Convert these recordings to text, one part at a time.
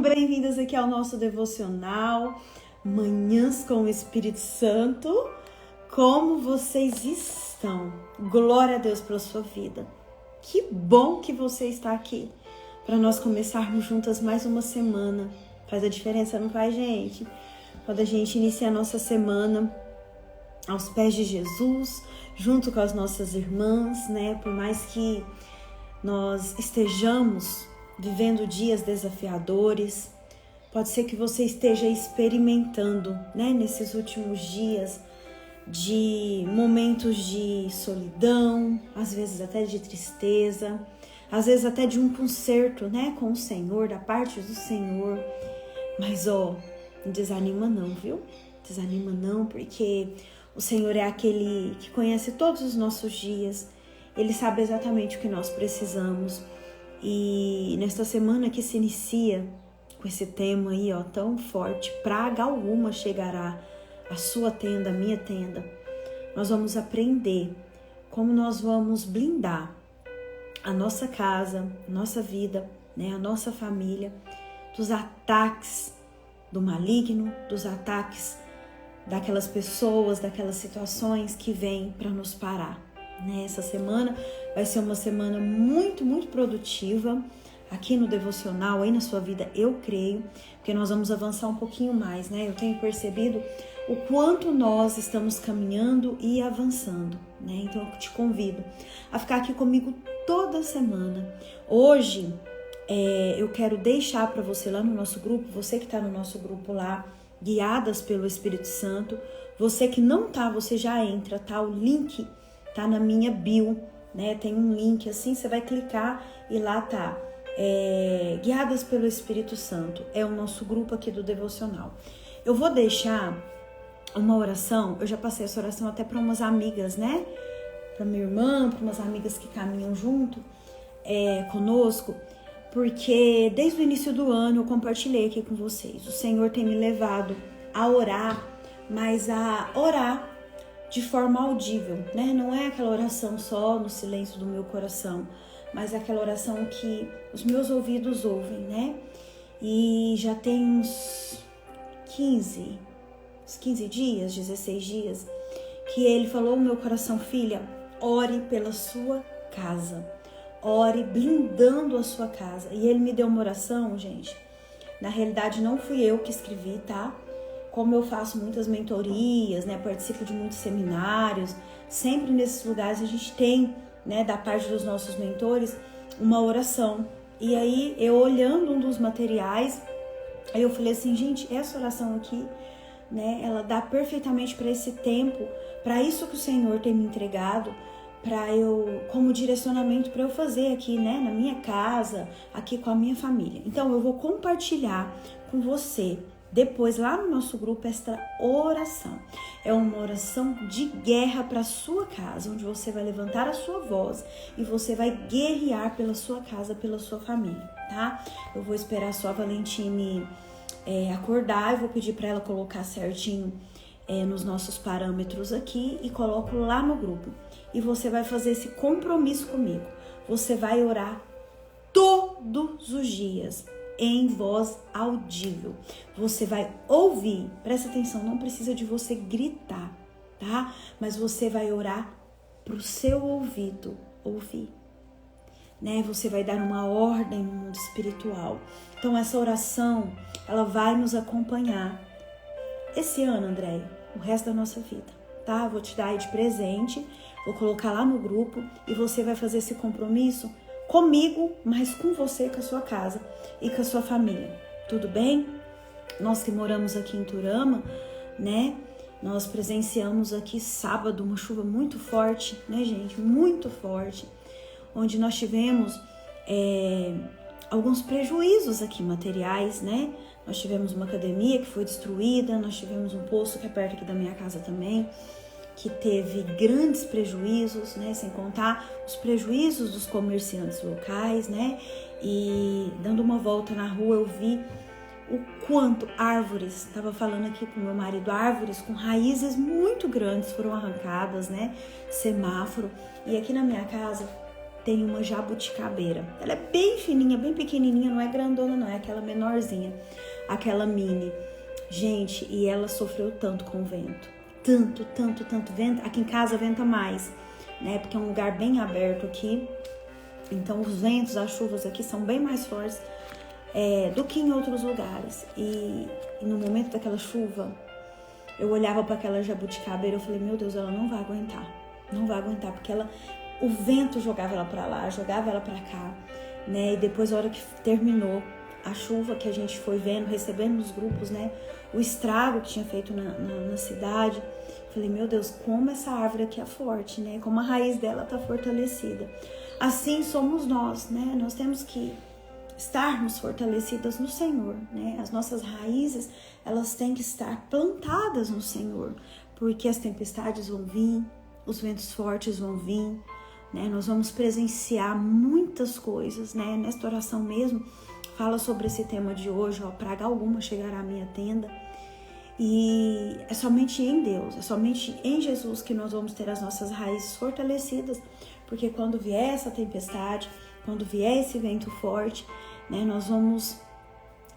Bem-vindas aqui ao nosso devocional Manhãs com o Espírito Santo. Como vocês estão? Glória a Deus pela sua vida. Que bom que você está aqui para nós começarmos juntas mais uma semana. Faz a diferença, não faz, gente? Quando a gente inicia a nossa semana aos pés de Jesus, junto com as nossas irmãs, né? Por mais que nós estejamos vivendo dias desafiadores, pode ser que você esteja experimentando, né, nesses últimos dias, de momentos de solidão, às vezes até de tristeza, às vezes até de um conserto, né, com o Senhor, da parte do Senhor. Mas, não desanima não, viu? Desanima não, porque o Senhor é aquele que conhece todos os nossos dias. Ele sabe exatamente o que nós precisamos. E nesta semana que se inicia com esse tema aí, tão forte, praga alguma chegará à sua tenda, à minha tenda. Nós vamos aprender como nós vamos blindar a nossa casa, a nossa vida, né, a nossa família, dos ataques do maligno, dos ataques daquelas pessoas, daquelas situações que vêm para nos parar. Essa semana vai ser uma semana muito, muito produtiva aqui no devocional, aí na sua vida, eu creio, porque nós vamos avançar um pouquinho mais, né? Eu tenho percebido o quanto nós estamos caminhando e avançando, né? Então eu te convido a ficar aqui comigo toda semana. Hoje eu quero deixar para você lá no nosso grupo, você que está no nosso grupo lá, guiadas pelo Espírito Santo, você que não tá, você já entra, tá? O link tá na minha bio, né? Tem um link assim, você vai clicar e lá tá Guiadas pelo Espírito Santo. É o nosso grupo aqui do devocional. Eu vou deixar uma oração, eu já passei essa oração até para umas amigas, né? Para minha irmã, para umas amigas que caminham junto conosco, porque desde o início do ano eu compartilhei aqui com vocês. O Senhor tem me levado a orar, mas a orar de forma audível, né? Não é aquela oração só no silêncio do meu coração, mas é aquela oração que os meus ouvidos ouvem, né? E já tem uns 15 dias, 16 dias, que ele falou no meu coração: filha, ore pela sua casa, ore blindando a sua casa. E ele me deu uma oração, gente. Na realidade não fui eu que escrevi, tá? Como eu faço muitas mentorias, né, participo de muitos seminários, sempre nesses lugares a gente tem, né, da parte dos nossos mentores, uma oração. E aí, eu olhando um dos materiais, aí eu falei assim, gente, essa oração aqui, né, ela dá perfeitamente para esse tempo, para isso que o Senhor tem me entregado, para eu, como direcionamento para eu fazer aqui, né, na minha casa, aqui com a minha família. Então, eu vou compartilhar com você depois lá no nosso grupo esta oração. É uma oração de guerra para a sua casa, onde você vai levantar a sua voz e você vai guerrear pela sua casa, pela sua família, tá? Eu vou esperar só a Valentine acordar, eu vou pedir para ela colocar certinho nos nossos parâmetros aqui e coloco lá no grupo. E você vai fazer esse compromisso comigo. Você vai orar todos os dias em voz audível. Você vai ouvir, presta atenção, não precisa de você gritar, tá? Mas você vai orar pro seu ouvido ouvir, né? Você vai dar uma ordem no mundo espiritual. Então essa oração, ela vai nos acompanhar esse ano, Andréia, o resto da nossa vida, tá? Vou te dar aí de presente, vou colocar lá no grupo e você vai fazer esse compromisso comigo, mas com você, com a sua casa e com a sua família. Tudo bem? Nós que moramos aqui em Turama, né? Nós presenciamos aqui sábado uma chuva muito forte, né, gente? Muito forte. Onde nós tivemos alguns prejuízos aqui materiais, né? Nós tivemos uma academia que foi destruída, nós tivemos um poço que é perto aqui da minha casa também, que teve grandes prejuízos, né? Sem contar os prejuízos dos comerciantes locais, né? E dando uma volta na rua eu vi o quanto árvores, estava falando aqui com meu marido, árvores com raízes muito grandes foram arrancadas, né? Semáforo. E aqui na minha casa tem uma jabuticabeira. Ela é bem fininha, bem pequenininha, não é grandona não, é aquela menorzinha, aquela mini. Gente, e ela sofreu tanto com o vento. Tanto vento. Aqui em casa venta mais, né? Porque é um lugar bem aberto aqui. Então os ventos, as chuvas aqui são bem mais fortes do que em outros lugares. E no momento daquela chuva, eu olhava para aquela jabuticabeira e eu falei, meu Deus, ela não vai aguentar. Não vai aguentar, porque o vento jogava ela para lá, jogava ela para cá, né? E depois, a hora que terminou a chuva, que a gente foi vendo, recebendo nos grupos, né? O estrago que tinha feito na cidade. Falei, meu Deus, como essa árvore aqui é forte, né? Como a raiz dela tá fortalecida. Assim somos nós, né? Nós temos que estarmos fortalecidas no Senhor, né? As nossas raízes, elas têm que estar plantadas no Senhor, porque as tempestades vão vir, os ventos fortes vão vir, né? Nós vamos presenciar muitas coisas, né? Nesta oração mesmo, fala sobre esse tema de hoje, ó, praga alguma chegará à minha tenda. E é somente em Deus, é somente em Jesus que nós vamos ter as nossas raízes fortalecidas, porque quando vier essa tempestade, quando vier esse vento forte, né, nós vamos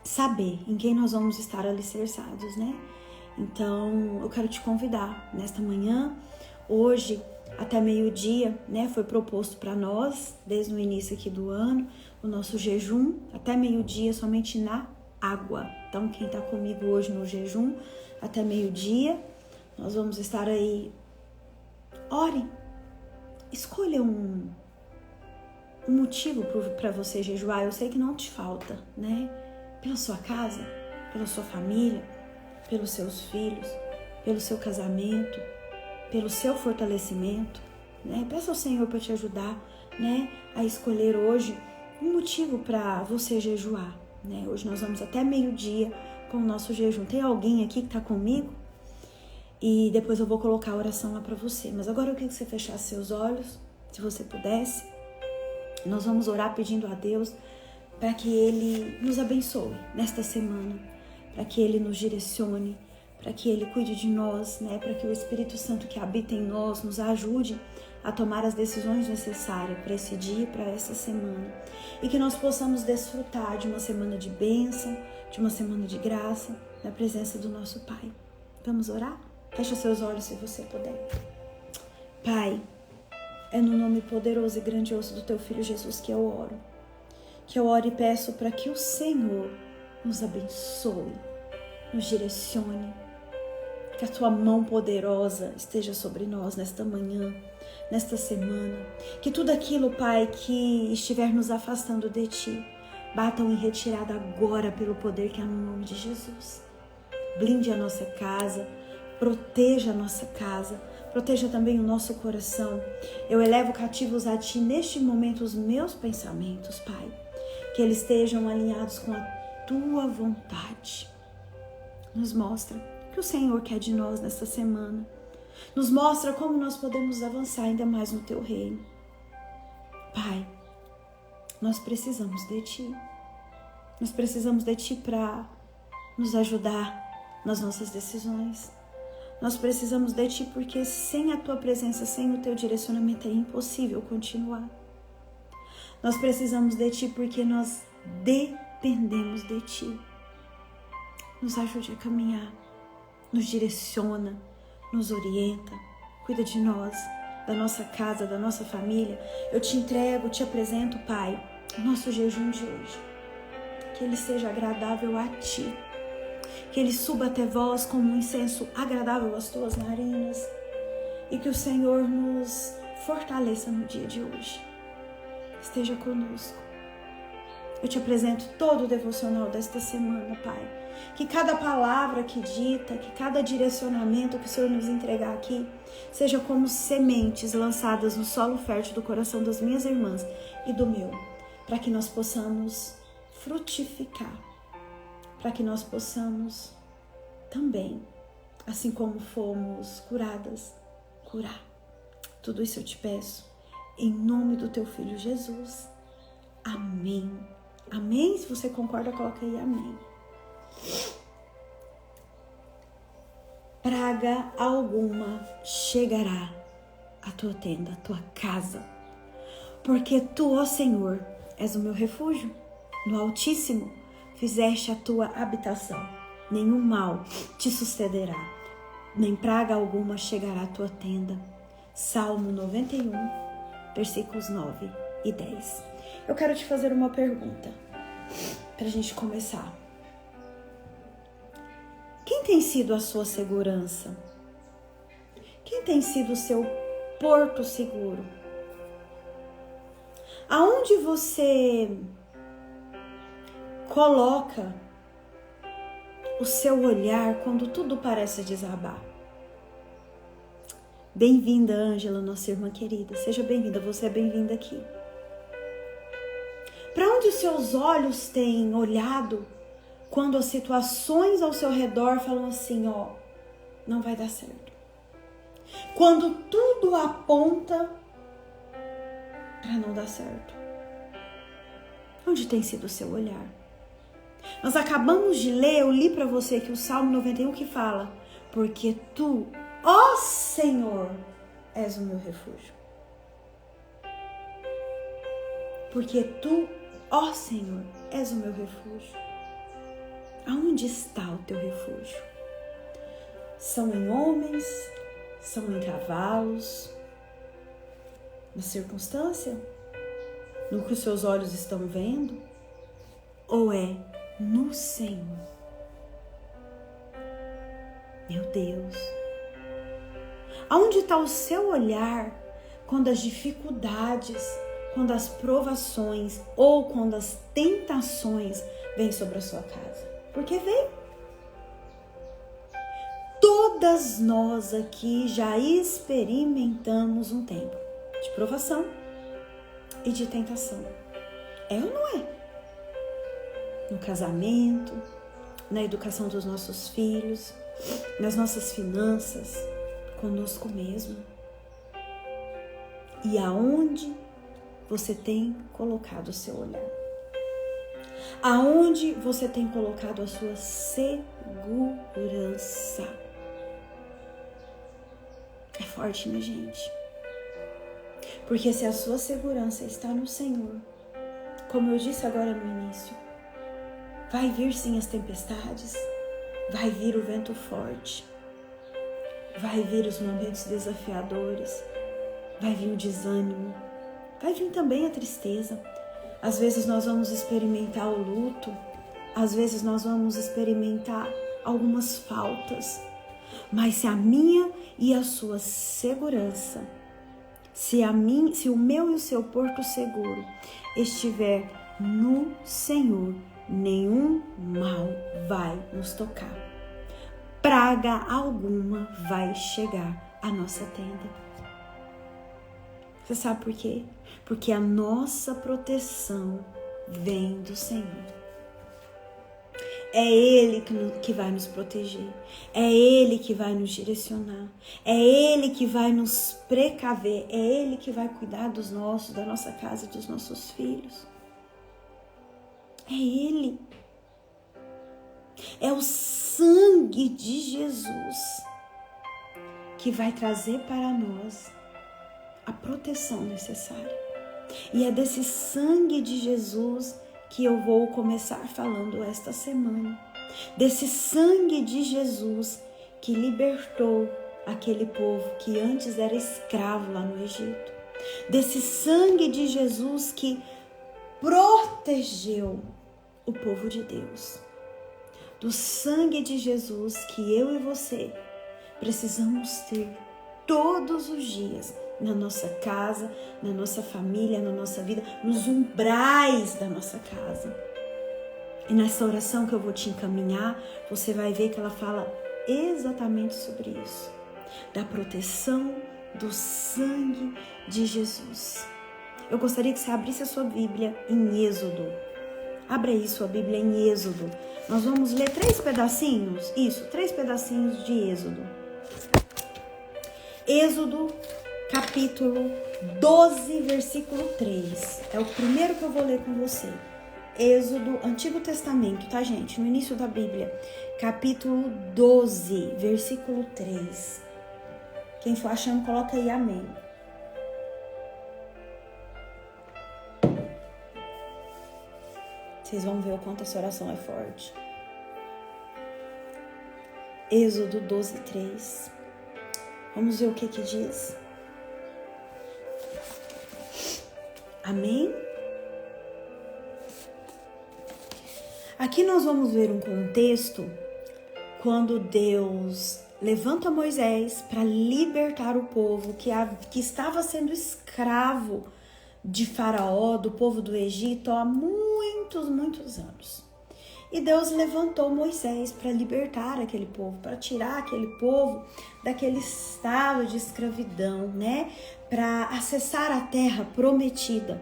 saber em quem nós vamos estar alicerçados, né? Então, eu quero te convidar nesta manhã, hoje, até meio-dia, né, foi proposto para nós, desde o início aqui do ano, o nosso jejum, até meio-dia, somente na água. Então, quem está comigo hoje no jejum, até meio-dia, nós vamos estar aí. Ore, escolha um motivo para você jejuar. Eu sei que não te falta, né? Pela sua casa, pela sua família, pelos seus filhos, pelo seu casamento, pelo seu fortalecimento, né? Peça ao Senhor para te ajudar, né, a escolher hoje um motivo para você jejuar, né? Hoje nós vamos até meio-dia com o nosso jejum. Tem alguém aqui que está comigo? E depois eu vou colocar a oração lá para você. Mas agora eu queria que você fechasse seus olhos, se você pudesse. Nós vamos orar pedindo a Deus para que Ele nos abençoe nesta semana, para que Ele nos direcione, para que Ele cuide de nós, né? Para que o Espírito Santo que habita em nós nos ajude a tomar as decisões necessárias para esse dia, para essa semana. E que nós possamos desfrutar de uma semana de bênção, de uma semana de graça, na presença do nosso Pai. Vamos orar? Feche seus olhos se você puder. Pai, é no nome poderoso e grandioso do Teu Filho Jesus que eu oro. Que eu oro e peço para que o Senhor nos abençoe, nos direcione, que a Tua mão poderosa esteja sobre nós nesta manhã, nesta semana. Que tudo aquilo, Pai, que estiver nos afastando de Ti, batam em retirada agora pelo poder que há no nome de Jesus. Blinde a nossa casa, proteja a nossa casa, proteja também o nosso coração. Eu elevo cativos a Ti neste momento os meus pensamentos, Pai, que eles estejam alinhados com a Tua vontade. Nos mostra o que o Senhor quer de nós nesta semana. Nos mostra como nós podemos avançar ainda mais no Teu reino. Pai, nós precisamos de Ti. Nós precisamos de Ti para nos ajudar nas nossas decisões. Nós precisamos de Ti porque sem a Tua presença, sem o Teu direcionamento é impossível continuar. Nós precisamos de Ti porque nós dependemos de Ti. Nos ajude a caminhar, nos direciona, nos orienta, cuida de nós, da nossa casa, da nossa família. Eu Te entrego, Te apresento, Pai, o nosso jejum de hoje. Que ele seja agradável a Ti. Que ele suba até vós como um incenso agradável às Tuas narinas. E que o Senhor nos fortaleça no dia de hoje. Esteja conosco. Eu Te apresento todo o devocional desta semana, Pai. Que cada palavra que dita, que cada direcionamento que o Senhor nos entregar aqui, seja como sementes lançadas no solo fértil do coração das minhas irmãs e do meu, para que nós possamos frutificar, para que nós possamos também, assim como fomos curadas, curar. Tudo isso eu Te peço, em nome do Teu Filho Jesus. Amém. Amém? Se você concorda, coloca aí amém. Praga alguma chegará à tua tenda, à tua casa. Porque tu, ó Senhor, és o meu refúgio. No Altíssimo fizeste a tua habitação. Nenhum mal te sucederá, nem praga alguma chegará à tua tenda. Salmo 91, versículos 9 e 10. Eu quero te fazer uma pergunta, para a gente começar. Quem tem sido a sua segurança? Quem tem sido o seu porto seguro? Aonde você coloca o seu olhar quando tudo parece desabar? Bem-vinda, Ângela, nossa irmã querida. Seja bem-vinda, você é bem-vinda aqui. Para onde os seus olhos têm olhado quando as situações ao seu redor falam assim, ó, não vai dar certo? Quando tudo aponta para não dar certo. Onde tem sido o seu olhar? Nós acabamos de ler, eu li para você aqui o Salmo 91 que fala, porque tu, ó Senhor, és o meu refúgio. Porque tu, ó Senhor, és o meu refúgio. Aonde está o teu refúgio? São em homens? São em cavalos? Na circunstância? No que os seus olhos estão vendo? Ou é no Senhor? Meu Deus! Aonde está o seu olhar quando as dificuldades, quando as provações ou quando as tentações vêm sobre a sua casa? Porque vem. Todas nós aqui já experimentamos um tempo de provação e de tentação. É ou não é? No casamento, na educação dos nossos filhos, nas nossas finanças, conosco mesmo. E aonde você tem colocado o seu olhar? Aonde você tem colocado a sua segurança? É forte, minha gente. Porque se a sua segurança está no Senhor, como eu disse agora no início, vai vir sim as tempestades, vai vir o vento forte, vai vir os momentos desafiadores, vai vir o desânimo, vai vir também a tristeza. Às vezes nós vamos experimentar o luto, às vezes nós vamos experimentar algumas faltas, mas se a minha e a sua segurança, se o meu e o seu porto seguro estiver no Senhor, nenhum mal vai nos tocar. Praga alguma vai chegar à nossa tenda. Você sabe por quê? Porque a nossa proteção vem do Senhor. É Ele que vai nos proteger. É Ele que vai nos direcionar. É Ele que vai nos precaver. É Ele que vai cuidar dos nossos, da nossa casa e dos nossos filhos. É Ele. É o sangue de Jesus que vai trazer para nós a proteção necessária. E é desse sangue de Jesus que eu vou começar falando esta semana. Desse sangue de Jesus que libertou aquele povo que antes era escravo lá no Egito. Desse sangue de Jesus que protegeu o povo de Deus. Do sangue de Jesus que eu e você precisamos ter todos os dias na nossa casa, na nossa família, na nossa vida, nos umbrais da nossa casa. E nessa oração que eu vou te encaminhar, você vai ver que ela fala exatamente sobre isso. Da proteção do sangue de Jesus. Eu gostaria que você abrisse a sua Bíblia em Êxodo. Abra aí sua Bíblia em Êxodo. Nós vamos ler 3 pedacinhos. Isso, 3 pedacinhos de Êxodo. Êxodo, capítulo 12, versículo 3. É o primeiro que eu vou ler com você. Êxodo, Antigo Testamento, tá, gente? No início da Bíblia. Capítulo 12, versículo 3. Quem for achando, coloca aí amém. Vocês vão ver o quanto essa oração é forte. Êxodo 12:3. Vamos ver o que diz. Amém? Aqui nós vamos ver um contexto quando Deus levanta Moisés para libertar o povo que estava sendo escravo de Faraó, do povo do Egito, há muitos anos. E Deus levantou Moisés para libertar aquele povo, para tirar aquele povo daquele estado de escravidão, né? Para acessar a terra prometida.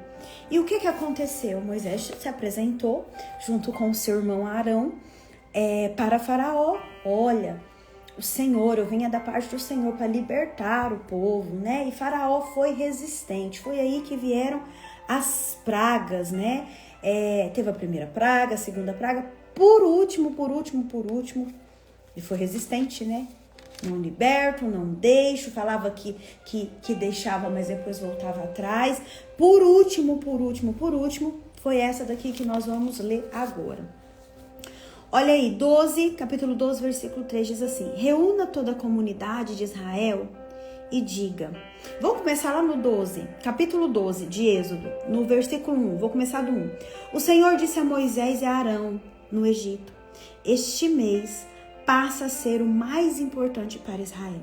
E o que aconteceu? Moisés se apresentou junto com o seu irmão Arão para Faraó. Olha, o Senhor, eu vinha da parte do Senhor para libertar o povo, né? E Faraó foi resistente. Foi aí que vieram as pragas, né? Teve a primeira praga, a segunda praga. Por último, ele foi resistente, né? Não liberto, não deixo, falava que deixava, mas depois voltava atrás. Por último, foi essa daqui que nós vamos ler agora. Olha aí, capítulo 12, versículo 3 diz assim: reúna toda a comunidade de Israel e diga. Vamos começar lá no 12, capítulo 12 de Êxodo, no versículo 1, vou começar do 1. O Senhor disse a Moisés e a Arão no Egito: este mês passa a ser o mais importante para Israel.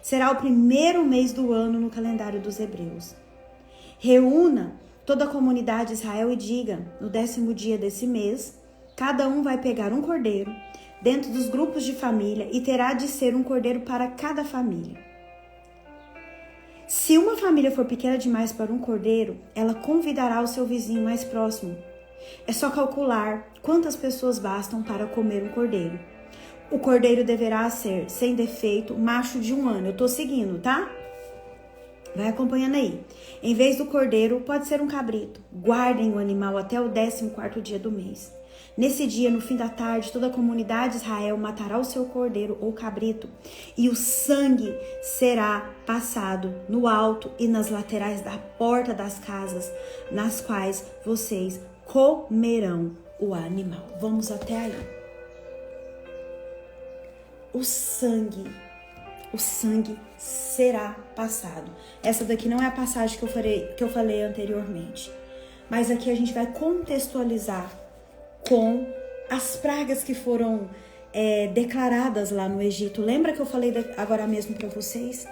Será o primeiro mês do ano no calendário dos hebreus. Reúna toda a comunidade de Israel e diga: no 10º dia desse mês, cada um vai pegar um cordeiro dentro dos grupos de família e terá de ser um cordeiro para cada família. Se uma família for pequena demais para um cordeiro, ela convidará o seu vizinho mais próximo. É só calcular quantas pessoas bastam para comer um cordeiro. O cordeiro deverá ser, sem defeito, macho de 1 ano. Eu tô seguindo, tá? Vai acompanhando aí. Em vez do cordeiro, pode ser um cabrito. Guardem o animal até o 14º dia do mês. Nesse dia, no fim da tarde, toda a comunidade de Israel matará o seu cordeiro ou cabrito, e o sangue será passado no alto e nas laterais da porta das casas, nas quais vocês comerão o animal. Vamos até aí. O sangue será passado. Essa daqui não é a passagem que eu falei anteriormente, mas aqui a gente vai contextualizar com as pragas que foram declaradas lá no Egito. Lembra que eu falei agora mesmo para vocês?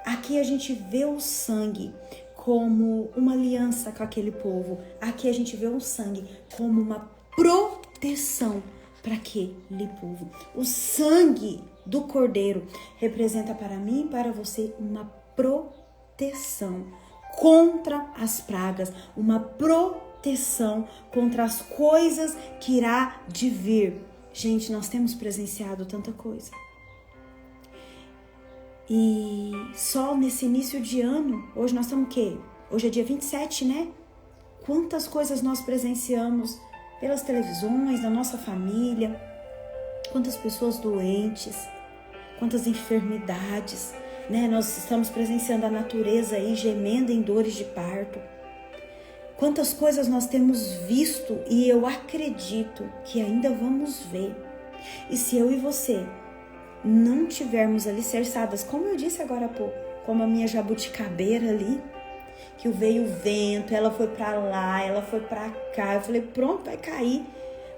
Aqui a gente vê o sangue como uma aliança com aquele povo. Aqui a gente vê o sangue como uma proteção para aquele povo. O sangue do cordeiro representa para mim e para você uma proteção contra as pragas, uma proteção contra as coisas que irá de vir. Gente, nós temos presenciado tanta coisa. E só nesse início de ano, hoje nós estamos o quê? Hoje é dia 27, né? Quantas coisas nós presenciamos pelas televisões, da nossa família, quantas pessoas doentes, quantas enfermidades, né? Nós estamos presenciando a natureza aí gemendo em dores de parto. Quantas coisas nós temos visto e eu acredito que ainda vamos ver. E se eu e você não tivermos alicerçadas, como eu disse agora há pouco, como a minha jabuticabeira ali, que veio o vento, ela foi pra lá, ela foi pra cá, eu falei, pronto, vai cair,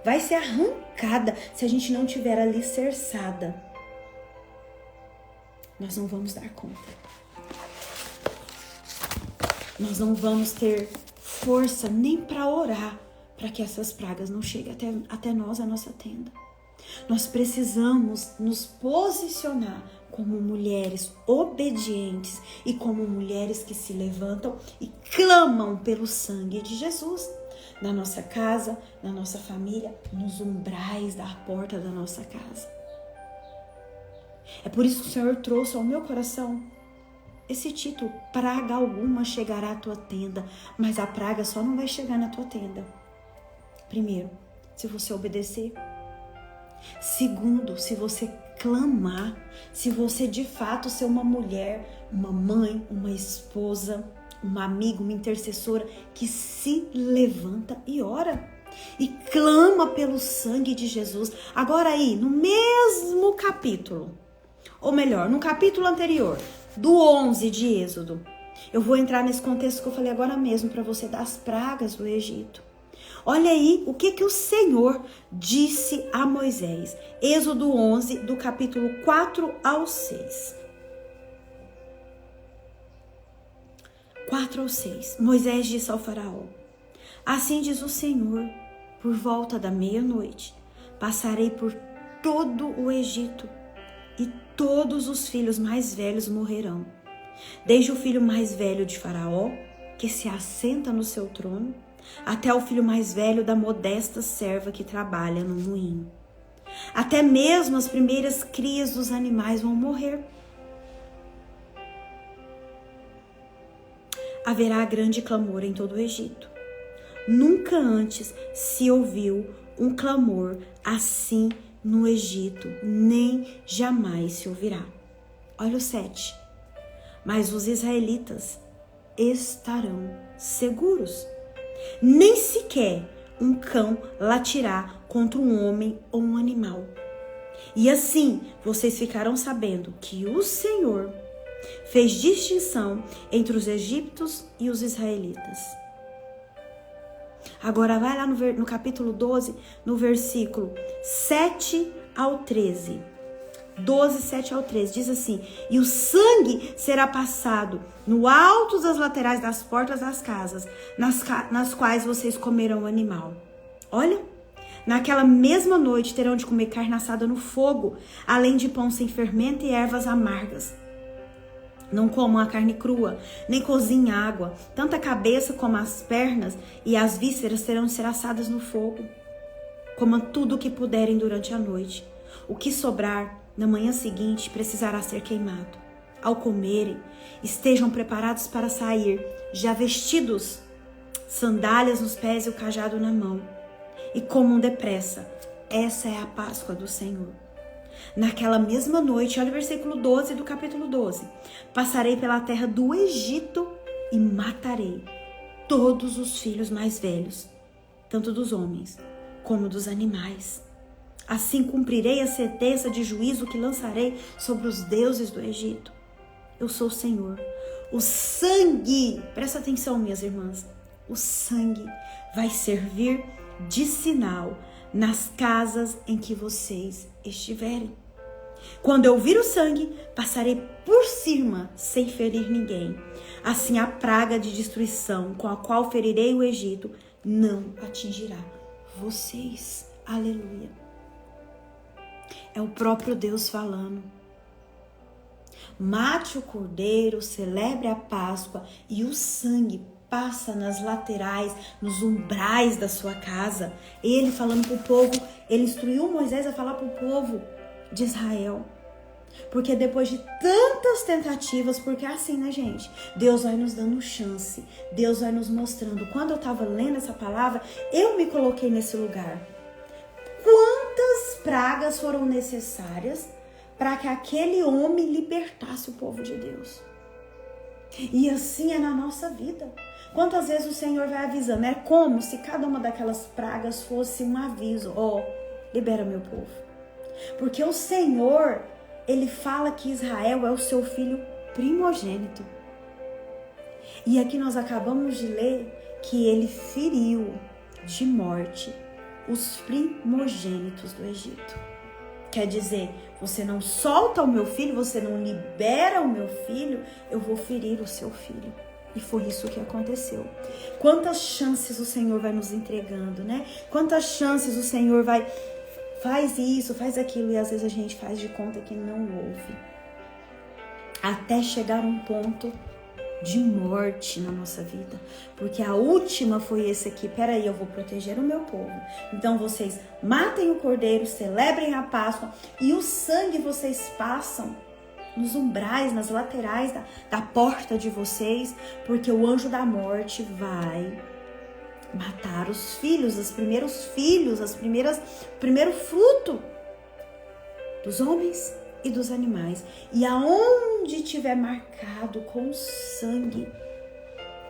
vai ser arrancada. Se a gente não tiver alicerçada, nós não vamos dar conta. Nós não vamos ter força nem para orar para que essas pragas não cheguem até nós, a nossa tenda. Nós precisamos nos posicionar como mulheres obedientes e como mulheres que se levantam e clamam pelo sangue de Jesus na nossa casa, na nossa família, nos umbrais da porta da nossa casa. É por isso que o Senhor trouxe ao meu coração esse título: praga alguma chegará à tua tenda, mas a praga só não vai chegar na tua tenda. Primeiro, se você obedecer. Segundo, se você clamar, se você de fato ser uma mulher, uma mãe, uma esposa, uma amiga, uma intercessora que se levanta e ora. e clama pelo sangue de Jesus. Agora aí, no mesmo capítulo, ou melhor, no capítulo anterior, do 11 de Êxodo, eu vou entrar nesse contexto que eu falei agora mesmo para você, das pragas do Egito. Olha aí o que o Senhor disse a Moisés. Êxodo 11, do capítulo 4 ao 6. 4 ao 6. Moisés disse ao faraó: assim diz o Senhor, por volta da meia-noite, passarei por todo o Egito, e todos os filhos mais velhos morrerão, desde o filho mais velho de Faraó, que se assenta no seu trono, até o filho mais velho da modesta serva que trabalha no moinho. Até mesmo as primeiras crias dos animais vão morrer. Haverá grande clamor em todo o Egito. Nunca antes se ouviu um clamor assim no Egito, nem jamais se ouvirá. Olha o 7. Mas os israelitas estarão seguros. Nem sequer um cão latirá contra um homem ou um animal. E assim vocês ficarão sabendo que o Senhor fez distinção entre os egípcios e os israelitas. Agora vai lá no capítulo 12, no versículo 7 ao 13. 12, 7 ao 13, diz assim: e o sangue será passado no alto das laterais das portas das casas, nas quais vocês comerão o animal. Olha, naquela mesma noite terão de comer carne assada no fogo, além de pão sem fermento e ervas amargas. Não comam a carne crua, nem cozinhem água. Tanto a cabeça como as pernas e as vísceras terão de ser assadas no fogo. Comam tudo o que puderem durante a noite. O que sobrar, na manhã seguinte, precisará ser queimado. Ao comerem, estejam preparados para sair, já vestidos, sandálias nos pés e o cajado na mão. E comam depressa. Essa é a Páscoa do Senhor. Naquela mesma noite, olha o versículo 12 do capítulo 12. Passarei pela terra do Egito e matarei todos os filhos mais velhos, tanto dos homens como dos animais. Assim cumprirei a sentença de juízo que lançarei sobre os deuses do Egito. Eu sou o Senhor. O sangue, presta atenção, minhas irmãs, o sangue vai servir de sinal nas casas em que vocês estiverem. Quando eu vir o sangue, passarei por cima sem ferir ninguém. Assim a praga de destruição com a qual ferirei o Egito não atingirá vocês. Aleluia. É o próprio Deus falando. Mate o cordeiro, celebre a Páscoa e o sangue passa nas laterais, nos umbrais da sua casa. Ele falando para o povo, ele instruiu Moisés a falar para o povo de Israel. Porque depois de tantas tentativas, porque é assim, né, gente? Deus vai nos dando chance, Deus vai nos mostrando. Quando eu estava lendo essa palavra, eu me coloquei nesse lugar. Quantas pragas foram necessárias para que aquele homem libertasse o povo de Deus? E assim é na nossa vida. Quantas vezes o Senhor vai avisando? É como se cada uma daquelas pragas fosse um aviso. Libera meu povo. Porque o Senhor, ele fala que Israel é o seu filho primogênito. E aqui nós acabamos de ler que ele feriu de morte os primogênitos do Egito. Quer dizer, você não solta o meu filho, você não libera o meu filho, eu vou ferir o seu filho. E foi isso que aconteceu. Quantas chances o Senhor vai nos entregando, né? Quantas chances o Senhor vai... Faz isso, faz aquilo, e às vezes a gente faz de conta que não ouve. Até chegar um ponto de morte na nossa vida. Porque a última foi esse aqui. Peraí, eu vou proteger o meu povo. Então vocês matem o cordeiro, celebrem a Páscoa, e o sangue vocês passam nos umbrais, nas laterais da porta de vocês, porque o anjo da morte vai matar os filhos, os primeiros filhos, primeiro fruto dos homens e dos animais. E aonde tiver marcado com sangue,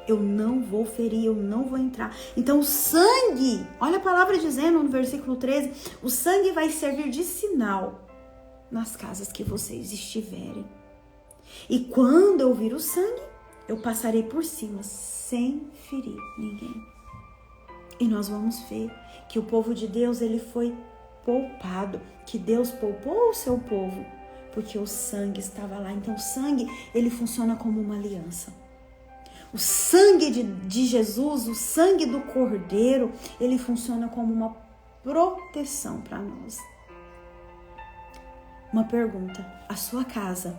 Eu não vou ferir, eu não vou entrar. Então o sangue, olha a palavra dizendo no versículo 13, o sangue vai servir de sinal nas casas que vocês estiverem. E quando eu vir o sangue, eu passarei por cima sem ferir ninguém. E nós vamos ver que o povo de Deus, ele foi poupado, que Deus poupou o seu povo, porque o sangue estava lá. Então o sangue, ele funciona como uma aliança. O sangue de Jesus, o sangue do Cordeiro, ele funciona como uma proteção para nós. Uma pergunta: a sua casa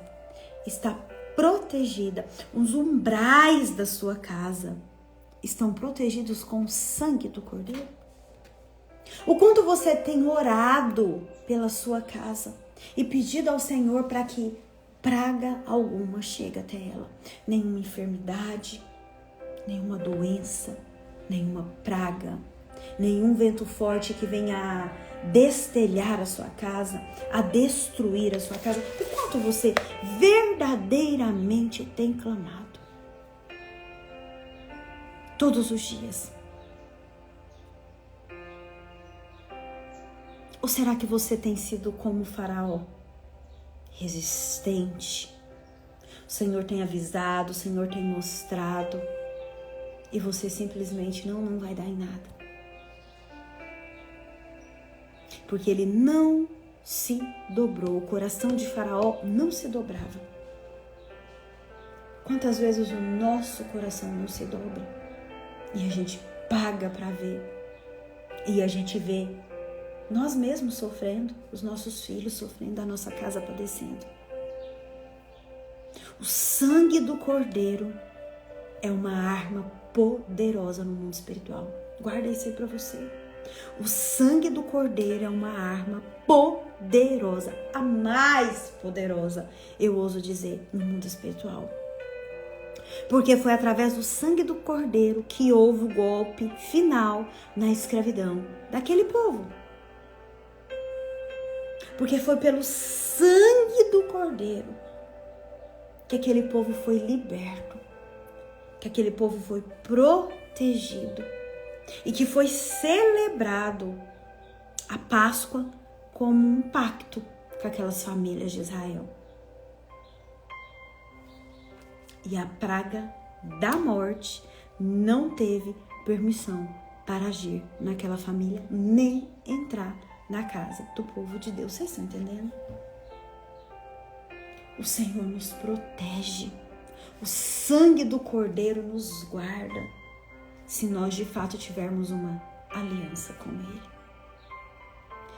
está protegida? Os umbrais da sua casa estão protegidos com o sangue do Cordeiro? O quanto você tem orado pela sua casa e pedido ao Senhor para que praga alguma chegue até ela? Nenhuma enfermidade, nenhuma doença, nenhuma praga, nenhum vento forte que venha a destelhar a sua casa, a destruir a sua casa. O quanto você verdadeiramente tem clamado? Todos os dias. Ou será que você tem sido como o Faraó? Resistente. O Senhor tem avisado, o Senhor tem mostrado. E você simplesmente não vai dar em nada. Porque ele não se dobrou. O coração de Faraó não se dobrava. Quantas vezes o nosso coração não se dobra? E a gente paga para ver. E a gente vê nós mesmos sofrendo, os nossos filhos sofrendo, a nossa casa padecendo. O sangue do Cordeiro é uma arma poderosa no mundo espiritual. Guarda isso aí para você. O sangue do Cordeiro é uma arma poderosa, a mais poderosa, eu ouso dizer, no mundo espiritual. Porque foi através do sangue do Cordeiro que houve o golpe final na escravidão daquele povo. Porque foi pelo sangue do Cordeiro que aquele povo foi liberto, que aquele povo foi protegido e que foi celebrado a Páscoa como um pacto com aquelas famílias de Israel. E a praga da morte não teve permissão para agir naquela família, nem entrar na casa do povo de Deus. Vocês estão entendendo? O Senhor nos protege. O sangue do Cordeiro nos guarda, se nós de fato tivermos uma aliança com Ele.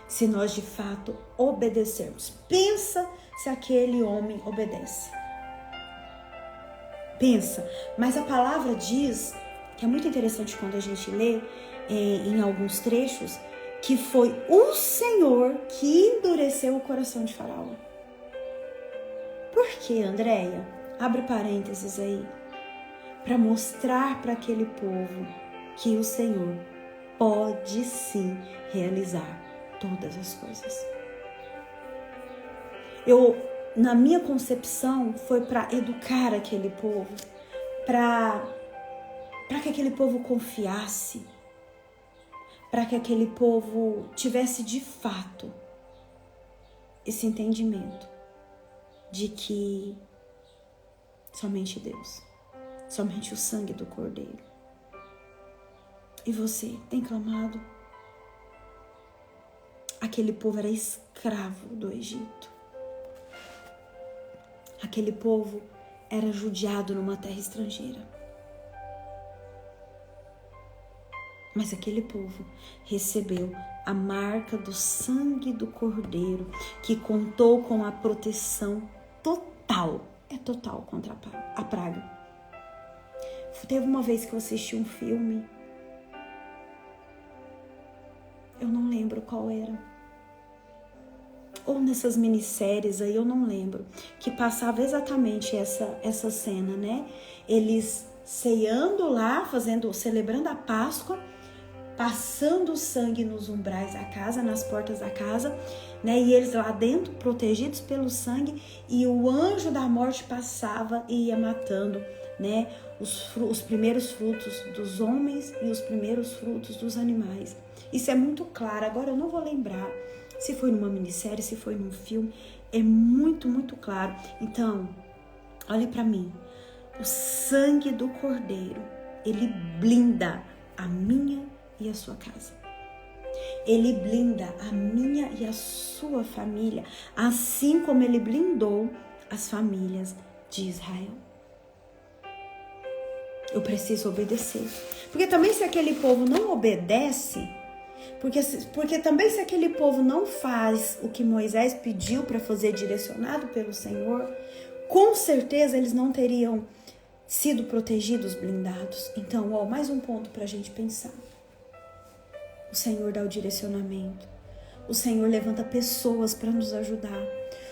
Se nós de fato obedecermos. Pensa se aquele homem obedece. Pensa. Mas a palavra diz, que é muito interessante quando a gente lê em alguns trechos, que foi o Senhor que endureceu o coração de Faraó. Por quê, Andréia? Abre parênteses aí. Para mostrar para aquele povo que o Senhor pode sim realizar todas as coisas. Na minha concepção, foi para educar aquele povo, para que aquele povo confiasse, para que aquele povo tivesse de fato esse entendimento de que somente Deus, somente o sangue do Cordeiro. E você tem clamado? Aquele povo era escravo do Egito. Aquele povo era judiado numa terra estrangeira. Mas aquele povo recebeu a marca do sangue do Cordeiro, que contou com a proteção total. É total contra a praga. Teve uma vez que eu assisti um filme, eu não lembro qual era, ou nessas minisséries aí, eu não lembro, que passava exatamente essa cena, né? Eles ceando lá, celebrando a Páscoa, passando o sangue nos umbrais da casa, nas portas da casa, né? E eles lá dentro, protegidos pelo sangue, e o anjo da morte passava e ia matando né? Os primeiros frutos dos homens e os primeiros frutos dos animais. Isso é muito claro. Agora eu não vou lembrar se foi numa minissérie, se foi num filme. É muito, muito claro. Então, olhe para mim. O sangue do Cordeiro, ele blinda a minha e a sua casa. Ele blinda a minha e a sua família, assim como ele blindou as famílias de Israel. Eu preciso obedecer. Porque também se aquele povo não obedece, porque também se aquele povo não faz o que Moisés pediu para fazer direcionado pelo Senhor, com certeza eles não teriam sido protegidos, blindados. Então, mais um ponto para a gente pensar. O Senhor dá o direcionamento. O Senhor levanta pessoas para nos ajudar.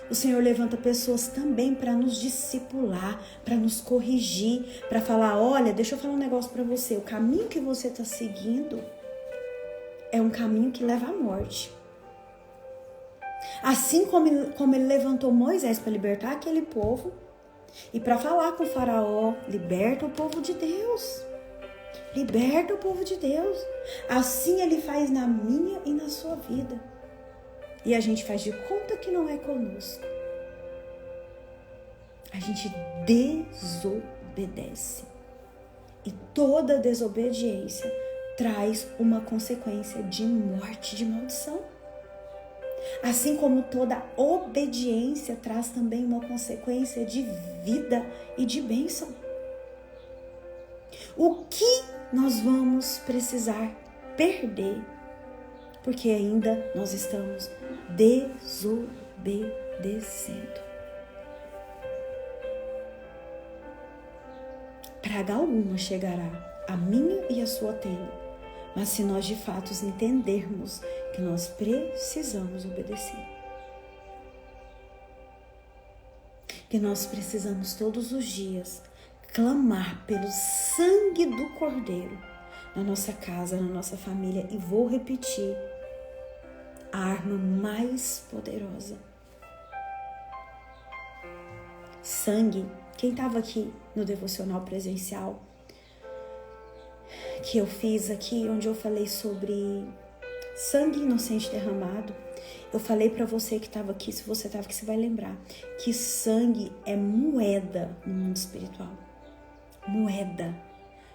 O Senhor levanta pessoas também para nos discipular, para nos corrigir, para falar, olha, deixa eu falar um negócio para você. O caminho que você está seguindo é um caminho que leva à morte. Assim como ele levantou Moisés para libertar aquele povo e para falar com o faraó, liberta o povo de Deus. Liberta o povo de Deus. Assim ele faz na minha e na sua vida. E a gente faz de conta que não é conosco. A gente desobedece. E toda desobediência traz uma consequência de morte, de maldição. Assim como toda obediência traz também uma consequência de vida e de bênção. O que nós vamos precisar perder? Porque ainda nós estamos desobedecendo. Praga alguma chegará a minha e a sua tenda, mas se nós de fato entendermos que nós precisamos obedecer, que nós precisamos todos os dias clamar pelo sangue do Cordeiro na nossa casa, na nossa família, e vou repetir, a arma mais poderosa. Sangue. Quem estava aqui no devocional presencial que eu fiz aqui, onde eu falei sobre sangue inocente derramado, eu falei para você que estava aqui, se você estava aqui, você vai lembrar, que sangue é moeda no mundo espiritual. Moeda.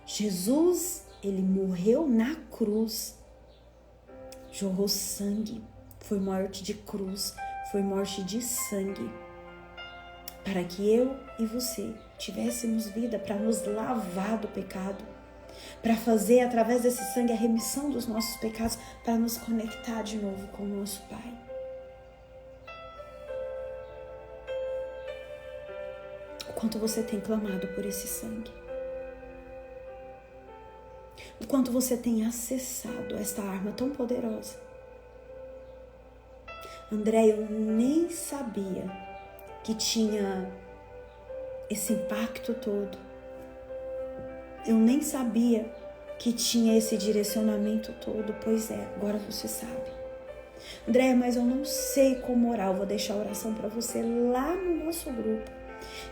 Jesus, ele morreu na cruz, jorrou sangue, foi morte de cruz, foi morte de sangue, para que eu e você tivéssemos vida, para nos lavar do pecado, para fazer através desse sangue a remissão dos nossos pecados, para nos conectar de novo com o nosso Pai. O quanto você tem clamado por esse sangue? O quanto você tem acessado esta arma tão poderosa? André, eu nem sabia que tinha esse impacto todo. Eu nem sabia que tinha esse direcionamento todo. Pois é, agora você sabe. André, mas eu não sei como orar. Eu vou deixar a oração para você lá no nosso grupo.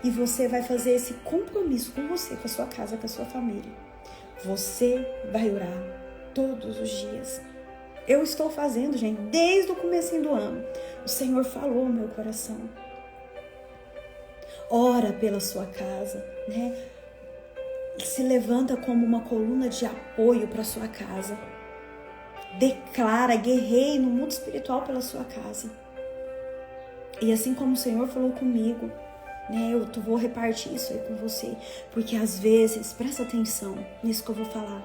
E você vai fazer esse compromisso com você, com a sua casa, com a sua família. Você vai orar todos os dias. Eu estou fazendo, gente, desde o comecinho do ano. O Senhor falou no meu coração. Ora pela sua casa, né? Se levanta como uma coluna de apoio para sua casa. Declara, guerreie no mundo espiritual pela sua casa. E assim como o Senhor falou comigo, né, eu vou repartir isso aí com você, porque às vezes, presta atenção nisso que eu vou falar,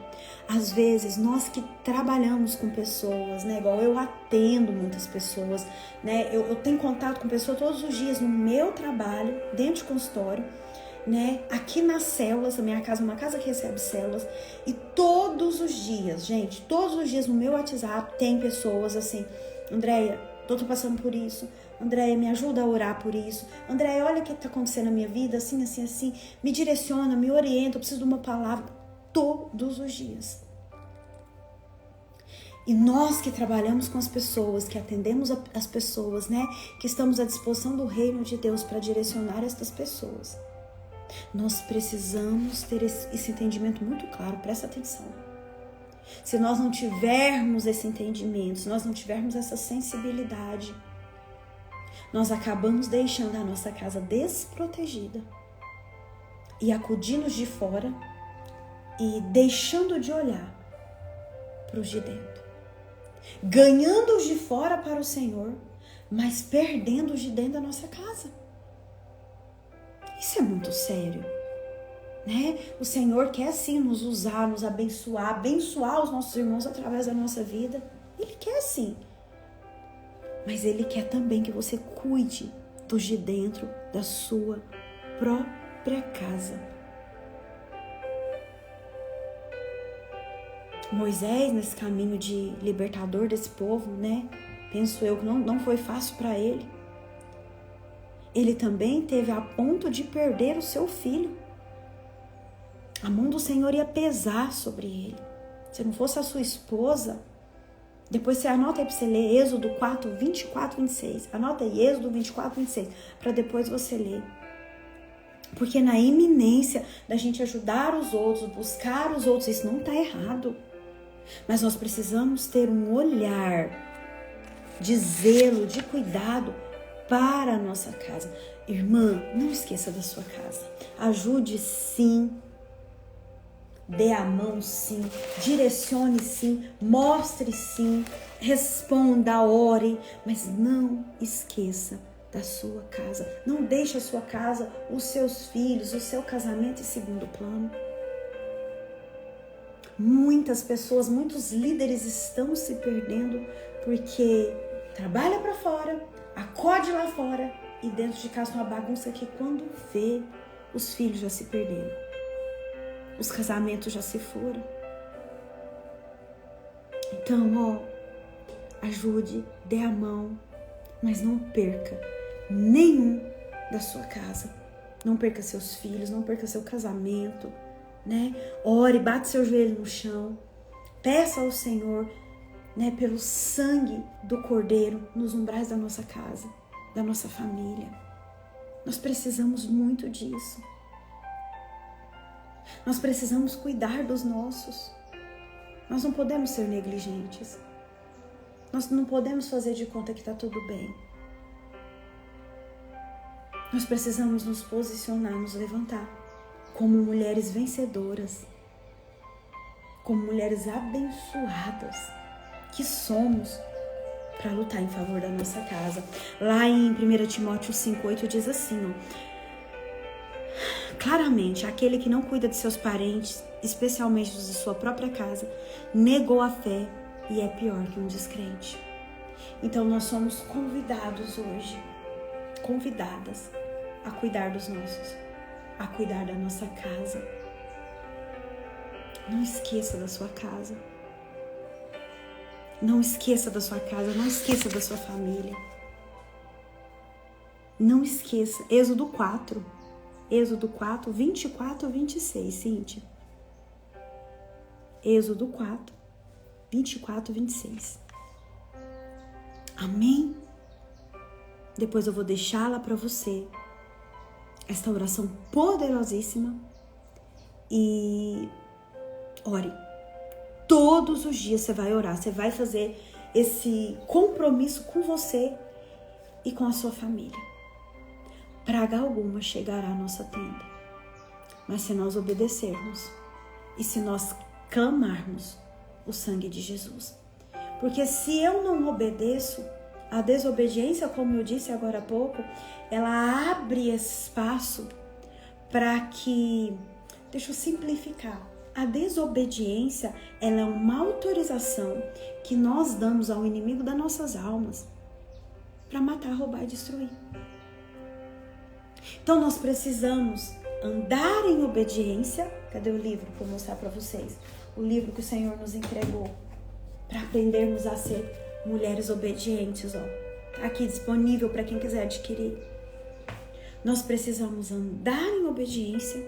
às vezes nós que trabalhamos com pessoas, né, igual eu atendo muitas pessoas, né, eu tenho contato com pessoas todos os dias no meu trabalho, dentro de consultório, né, aqui nas células, a minha casa é uma casa que recebe células, e todos os dias, gente, todos os dias no meu WhatsApp tem pessoas assim, Andréia, tô passando por isso, Andréia, me ajuda a orar por isso, Andréia, olha o que está acontecendo na minha vida, assim, assim, assim, me direciona, me orienta, eu preciso de uma palavra, todos os dias. E nós que trabalhamos com as pessoas, que atendemos as pessoas, né, que estamos à disposição do reino de Deus para direcionar estas pessoas, Nós precisamos ter esse entendimento muito claro, presta atenção. Se nós não tivermos esse entendimento, se nós não tivermos essa sensibilidade, nós acabamos deixando a nossa casa desprotegida e acudindo de fora e deixando de olhar para os de dentro. Ganhando os de fora para o Senhor, mas perdendo os de dentro da nossa casa. Isso é muito sério, né? O Senhor quer sim nos usar, nos abençoar os nossos irmãos através da nossa vida. Ele quer sim. Mas Ele quer também que você cuide dos de dentro da sua própria casa. Moisés, nesse caminho de libertador desse povo, né? Penso eu que não foi fácil para ele. Ele também teve a ponto de perder o seu filho. A mão do Senhor ia pesar sobre ele. Se não fosse a sua esposa, depois você anota aí para você ler Êxodo 4, 24, 26. Anota aí Êxodo 24, 26, para depois você ler. Porque na iminência da gente ajudar os outros, buscar os outros, isso não está errado. Mas nós precisamos ter um olhar de zelo, de cuidado para a nossa casa. Irmã, não esqueça da sua casa. Ajude sim. Dê a mão sim. Direcione sim. Mostre sim. Responda, ore. Mas não esqueça da sua casa. Não deixe a sua casa, os seus filhos, o seu casamento em segundo plano. Muitas pessoas, muitos líderes estão se perdendo porque trabalha para fora, acode lá fora e dentro de casa uma bagunça que quando vê, os filhos já se perderam. Os casamentos já se foram. Então, ajude, dê a mão, mas não perca nenhum da sua casa. Não perca seus filhos, não perca seu casamento, né? Ore, bate seu joelho no chão, peça ao Senhor, né, pelo sangue do Cordeiro nos umbrais da nossa casa, da nossa família. Nós precisamos muito disso. Nós precisamos cuidar dos nossos. Nós não podemos ser negligentes. Nós não podemos fazer de conta que está tudo bem. Nós precisamos nos posicionar, nos levantar como mulheres vencedoras, como mulheres abençoadas que somos para lutar em favor da nossa casa. Lá em 1 Timóteo 5,8 diz assim, claramente, aquele que não cuida de seus parentes, especialmente dos de sua própria casa, negou a fé e é pior que um descrente. Então nós somos convidados hoje, convidadas a cuidar dos nossos, a cuidar da nossa casa. Não esqueça da sua casa. Não esqueça da sua casa, não esqueça da sua família. Não esqueça. Êxodo 4, 24, 26, Cíntia. Êxodo 4, 24, 26. Amém? Depois eu vou deixá-la para você, esta oração poderosíssima, e ore. Todos os dias você vai orar, você vai fazer esse compromisso com você e com a sua família. Praga alguma chegará à nossa tenda, mas se nós obedecermos e se nós clamarmos o sangue de Jesus. Porque se eu não obedeço, a desobediência, como eu disse agora há pouco, ela abre espaço para que, deixa eu simplificar, a desobediência, ela é uma autorização que nós damos ao inimigo das nossas almas para matar, roubar e destruir. Então nós precisamos andar em obediência. Cadê o livro que eu vou mostrar para vocês? O livro que o Senhor nos entregou para aprendermos a ser mulheres obedientes, tá aqui disponível para quem quiser adquirir. Nós precisamos andar em obediência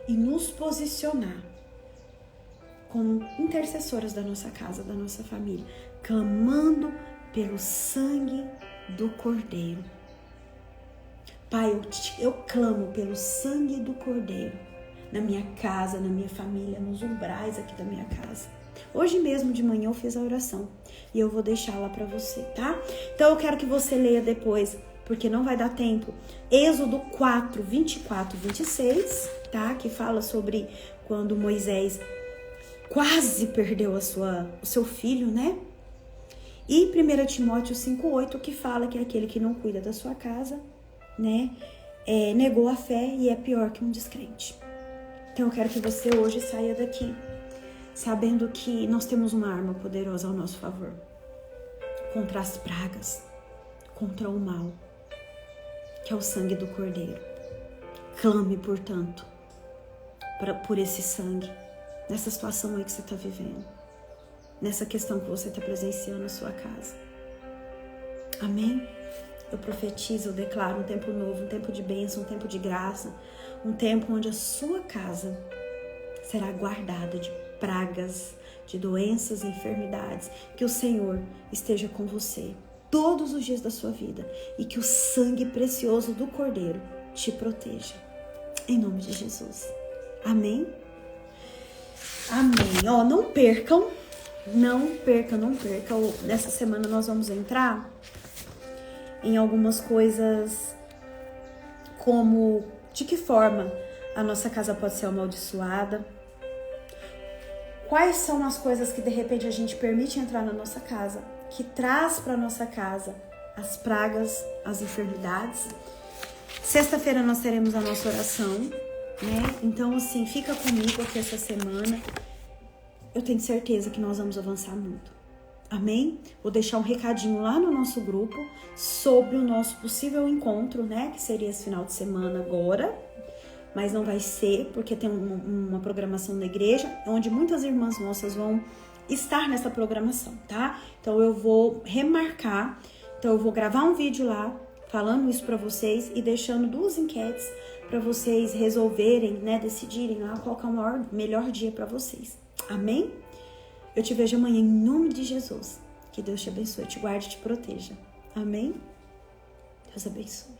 e nos posicionar como intercessoras da nossa casa, da nossa família, clamando pelo sangue do Cordeiro. Pai, eu clamo pelo sangue do Cordeiro na minha casa, na minha família, nos umbrais aqui da minha casa. Hoje mesmo de manhã eu fiz a oração e eu vou deixá-la para você, tá? Então eu quero que você leia depois, porque não vai dar tempo. Êxodo 4, 24, 26, tá? Que fala sobre quando Moisés quase perdeu o seu filho, né? E 1 Timóteo 5,8, que fala que aquele que não cuida da sua casa, né, negou a fé e é pior que um descrente. Então eu quero que você hoje saia daqui sabendo que nós temos uma arma poderosa ao nosso favor contra as pragas, contra o mal, que é o sangue do Cordeiro. Clame, portanto, por esse sangue, nessa situação aí que você está vivendo, nessa questão que você está presenciando na sua casa. Amém? Eu profetizo, eu declaro um tempo novo, um tempo de bênção, um tempo de graça, um tempo onde a sua casa será guardada de pragas, de doenças e enfermidades. Que o Senhor esteja com você todos os dias da sua vida e que o sangue precioso do Cordeiro te proteja. Em nome de Jesus. Amém? Amém. Ó, não percam. Nessa semana nós vamos entrar em algumas coisas como de que forma a nossa casa pode ser amaldiçoada. Quais são as coisas que de repente a gente permite entrar na nossa casa, que traz para nossa casa as pragas, as enfermidades. Sexta-feira nós teremos a nossa oração, né? Então assim, fica comigo aqui essa semana. Eu tenho certeza que nós vamos avançar muito. Amém? Vou deixar um recadinho lá no nosso grupo sobre o nosso possível encontro, né? Que seria esse final de semana agora. Mas não vai ser, porque tem uma programação na igreja, onde muitas irmãs nossas vão estar nessa programação, tá? Então eu vou remarcar, então eu vou gravar um vídeo lá, falando isso pra vocês e deixando 2 enquetes pra vocês resolverem, né? Decidirem lá qual que é o melhor dia pra vocês. Amém? Eu te vejo amanhã em nome de Jesus. Que Deus te abençoe, te guarde e te proteja. Amém? Deus abençoe.